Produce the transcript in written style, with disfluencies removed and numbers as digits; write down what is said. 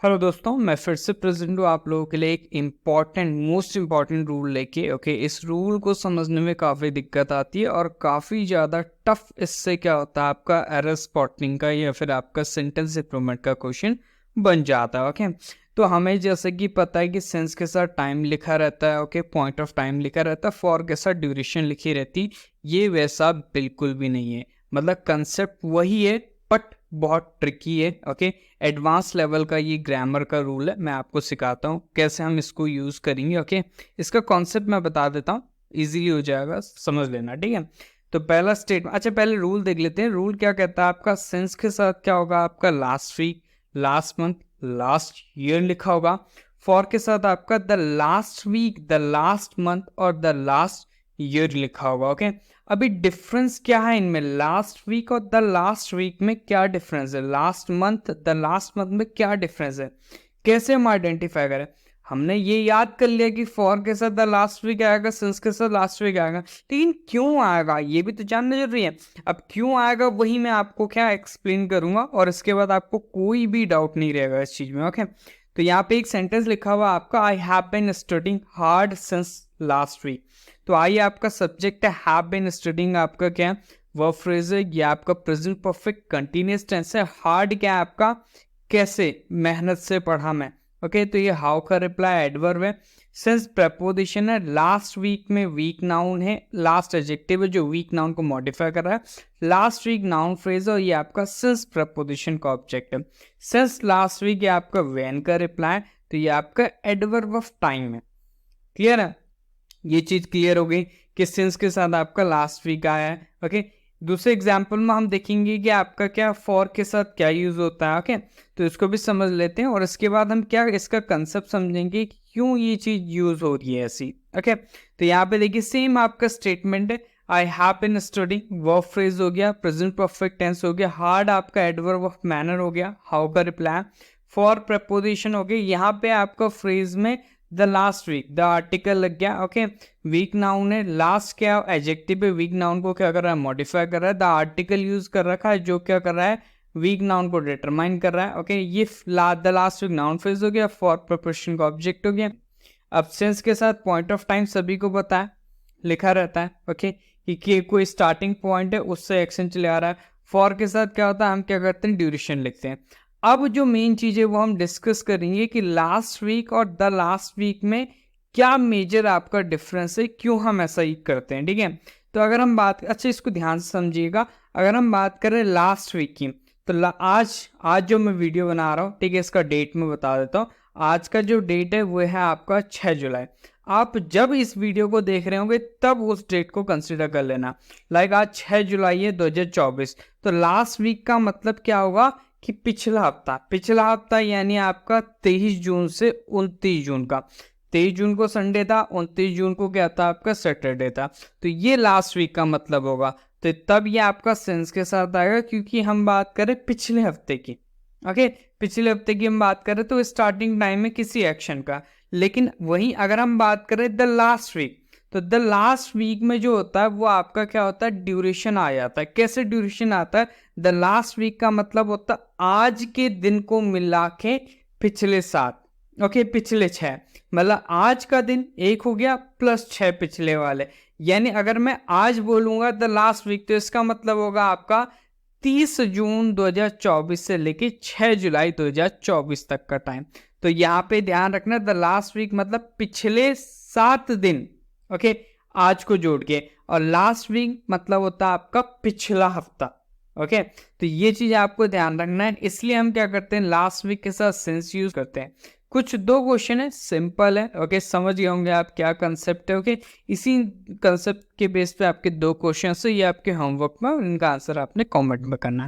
Hello दोस्तों, मैं फिर से प्रेजेंट हूँ आप लोगों के लिए एक मोस्ट इम्पॉर्टेंट रूल लेके। ओके, इस रूल को समझने में काफ़ी दिक्कत आती है और काफ़ी ज़्यादा टफ इससे क्या होता है आपका एरर स्पॉटिंग का या फिर आपका सेंटेंस इंप्रूवमेंट का क्वेश्चन बन जाता है। ओके, तो हमें जैसे कि पता है कि सेंस के साथ टाइम लिखा रहता है, ओके, पॉइंट ऑफ टाइम लिखा रहता है, फॉर के साथ ड्यूरेशन लिखी रहती। ये वैसा बिल्कुल भी नहीं है, मतलब कंसेप्ट वही है बट बहुत ट्रिकी है। ओके, एडवांस लेवल का ये ग्रामर का रूल है, मैं आपको सिखाता हूँ कैसे हम इसको यूज़ करेंगे। ओके, इसका कॉन्सेप्ट मैं बता देता हूँ, इजीली हो जाएगा, समझ लेना, ठीक है। तो पहला स्टेटमेंट, अच्छा पहले रूल देख लेते हैं। रूल क्या कहता है आपका, सेंस के साथ क्या होगा आपका last week, last month, last year लिखा होगा। फॉर के साथ आपका the last week, the last month और द लास्ट ईयर लिखा होगा। ओके, अभी डिफरेंस क्या है इनमें, लास्ट वीक और द लास्ट वीक में क्या डिफरेंस है, last month the last month में क्या डिफरेंस है, कैसे हम आइडेंटिफाई करें। हमने ये याद कर लिया कि फॉर के साथ द लास्ट वीक आएगा, सिंस के साथ लास्ट वीक आएगा, लेकिन क्यों आएगा ये भी तो जानना जरूरी है। अब क्यों आएगा वही मैं आपको क्या एक्सप्लेन करूंगा और इसके बाद आपको कोई भी डाउट नहीं रहेगा इस चीज में। ओके, तो यहाँ पे एक सेंटेंस लिखा हुआ आपका, I have been studying hard since last week. तो आइए, आपका सब्जेक्ट है हैव बीन स्टडिंग, आपका क्या है वर्ब फ्रेज है, ये आपका प्रेजेंट परफेक्ट कंटिन्यूअस टेंस है। हार्ड क्या है आपका, कैसे, मेहनत से पढ़ा मैं। ओके, तो ये हाउ का रिप्लाई एडवर्ब है। सिंस प्रपोजिशन है, लास्ट वीक में वीक नाउन है, लास्ट एडजेक्टिव है जो वीक नाउन को मॉडिफाई कर रहा है। लास्ट वीक नाउन फ्रेज है और ये आपका सिंस प्रपोजिशन का ऑब्जेक्ट है। सिंस लास्ट वीक ये आपका व्हेन का रिप्लाई, तो ये आपका एडवर्ब ऑफ टाइम है। क्लियर है, ये चीज क्लियर हो गई कि सिंस के साथ आपका लास्ट वीक आया है। ओके, दूसरे एग्जाम्पल में हम देखेंगे कि आपका क्या फॉर के साथ क्या यूज होता है। ओके, तो इसको भी समझ लेते हैं और इसके बाद हम क्या इसका कंसेप्ट समझेंगे कि क्यों ये चीज यूज हो रही है ऐसी। ओके, तो यहाँ पे देखिए सेम आपका स्टेटमेंट है, I have been studying, verb phrase हो गया, प्रेजेंट परफेक्ट टेंस हो गया, हार्ड आपका एडवर्ब ऑफ मैनर हो गया, हाउ का रिप्लाई, फॉर प्रपोजिशन हो गया, यहाँ पे आपका फ्रेज में the last week, the article लग गया। ओके, वीक नाउन है, लास्ट क्या एडजेक्टिव है, वीक नाउन को क्या कर रहा है मॉडिफाई कर रहा है, द आर्टिकल यूज कर रखा है जो क्या कर रहा है वीक नाउन को डिटरमाइन कर रहा है। ओके, ये the last week noun phrase हो गया, फॉर प्रपोजिशन का ऑब्जेक्ट हो गया। अब सेंस के साथ पॉइंट ऑफ टाइम सभी को पता है, लिखा रहता है। ओके, कि कोई स्टार्टिंग पॉइंट है उससे एक्शन चले आ रहा है। फॉर के साथ क्या होता है, हम क्या करते हैं ड्यूरेशन लिखते हैं। अब जो मेन चीज है वो हम डिस्कस करेंगे कि लास्ट वीक और द लास्ट वीक में क्या मेजर आपका डिफरेंस है, क्यों हम ऐसा ही करते हैं। ठीक है, तो अगर हम बात, अच्छा इसको ध्यान से समझिएगा, अगर हम बात करें लास्ट वीक की, तो आज जो मैं वीडियो बना रहा हूँ, ठीक है, इसका डेट मैं बता देता हूँ। आज का जो डेट है वो है आपका 6 जुलाई। आप जब इस वीडियो को देख रहे होंगे तब उस डेट को कंसिडर कर लेना। लाइक आज 6 जुलाई है 2024, तो लास्ट वीक का मतलब क्या होगा कि पिछला हफ्ता यानी आपका 23 जून से 29 जून का। 23 जून को संडे था, 29 जून को क्या था आपका सैटरडे था, तो ये लास्ट वीक का मतलब होगा। तो तब ये आपका सेंस के साथ आएगा क्योंकि हम बात करें पिछले हफ्ते की। ओके, पिछले हफ्ते की हम बात करें तो स्टार्टिंग टाइम में किसी एक्शन का। लेकिन वहीं अगर हम बात करें द लास्ट वीक, तो द लास्ट वीक में जो होता है वो आपका क्या होता है ड्यूरेशन आ जाता है। कैसे ड्यूरेशन आता है, द लास्ट वीक का मतलब होता है आज के दिन को मिला के पिछले 7। ओके, पिछले 6, मतलब आज का दिन एक हो गया प्लस 6 पिछले वाले। यानी अगर मैं आज बोलूंगा द लास्ट वीक तो इसका मतलब होगा आपका 30 जून 2024 से लेके 6 जुलाई 2024 तक का टाइम। तो यहाँ पे ध्यान रखना, द लास्ट वीक मतलब पिछले 7 दिन। ओके, आज को जोड़ के, और लास्ट वीक मतलब होता है आपका पिछला हफ्ता। ओके, तो ये चीज आपको ध्यान रखना है, इसलिए हम क्या करते हैं लास्ट वीक के साथ सिंस यूज करते हैं। कुछ 2 क्वेश्चन है, सिंपल है। ओके, समझ गए होंगे आप क्या कंसेप्ट है। ओके, इसी कंसेप्ट के बेस पे आपके 2 क्वेश्चन है, ये आपके होमवर्क में, इनका आंसर आपने कमेंट में करना है।